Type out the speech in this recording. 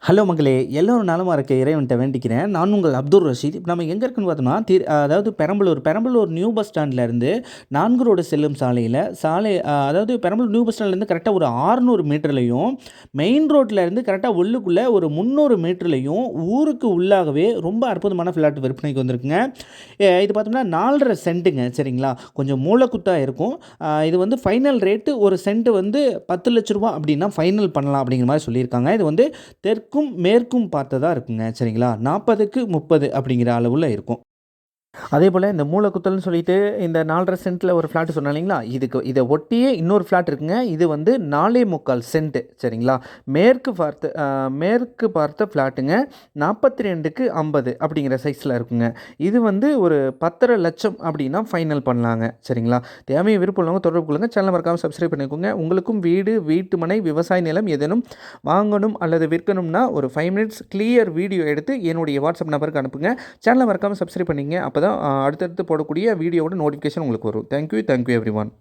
Hello மக்களே! எல்லோரும் நலமா இருக்க இறைவன்ட்ட வேண்டிக்கிறேன். நான் உங்கள் அப்துல் ரஷீத். இப்ப நம்ம எங்க இருக்குன்னு பார்த்தோம்னா, அதாவது பெரம்பலூர் நியூ பஸ் ஸ்டாண்ட்லேருந்து 4 ரோடு செல்லும் சாலையில, அதாவது பெரம்பலூர் நியூ பஸ் ஸ்டாண்ட்லேருந்து கரெக்ட்டா ஒரு 600 மீட்டர்லயும், மெயின் ரோட்லேருந்து கரெக்ட்டா உள்ளுக்குள்ள ஒரு 300 மீட்டர்லயும், ஊருக்கு உள்ளாகவே ரொம்ப அற்புதமான ஃப்ளாட் விற்பனைக்கு வந்திருக்குங்க. இது பார்த்தோம்னா 4 1/2 சென்ட்டுங்க. சரிங்களா? கொஞ்சம் மூலக்குத்தா இருக்கும். இது வந்து ஃபைனல் ரேட்டு ஒரு சென்ட் வந்து ரூ. 10,00,000 அப்டின்னா ஃபைனல் பண்ணலாம் அப்டிங்கிற மாரி சொல்லியிருக்காங்க. இது வந்து தெற்கும் மேற்கும் பார்த்ததா இருக்குங்க. சரிங்களா? 40க்கு 30 அப்படிங்கிற அளவுல இருக்கும். அதேபோல இந்த மூலக்குத்தல்னு சொல்லிட்டு இந்த 4 1/2 சென்ட்ல ஒரு ஃப்ளாட் சொன்னேன் இல்லைங்களா? இத ஒட்டியே இன்னொரு ஃப்ளாட் இருக்குங்க. இது வந்து 4 1/4 சென்ட் சரிங்களா? மேற்கு பார்த்த ஃப்ளாட்டுங்க. 42க்கு 50 அப்படிங்கிற சைஸ்ல இருக்குங்க. இது வந்து ஒரு 10,50,000 லட்சம் அப்படின்னா ஃபைனல் பண்ணலாங்க. சரிங்களா? தேவையும் விருப்பம் உள்ளவங்க தொடர்பு கொள்ளுங்க. சேனலை மறக்காம சப்ஸ்கிரைப் பண்ணிக்கோங்க. உங்களுக்கும் வீடு, வீட்டுமனை, விவசாய நிலம் ஏதேனும் வாங்கணும் அல்லது விற்கணும்னா ஒரு 5 மினிட்ஸ் கிளியர் வீடியோ எடுத்து என்னுடைய வாட்ஸ்அப் நம்பருக்கு அனுப்புங்க. சேனலை மறக்காம சப்ஸ்கிரைப் பண்ணிங்க. அப்பதான் அடுத்தடுத்து போடக்கூடிய வீடியோவோட நோட்டிஃபிகேஷன் உங்களுக்கு வரும். Thank you everyone.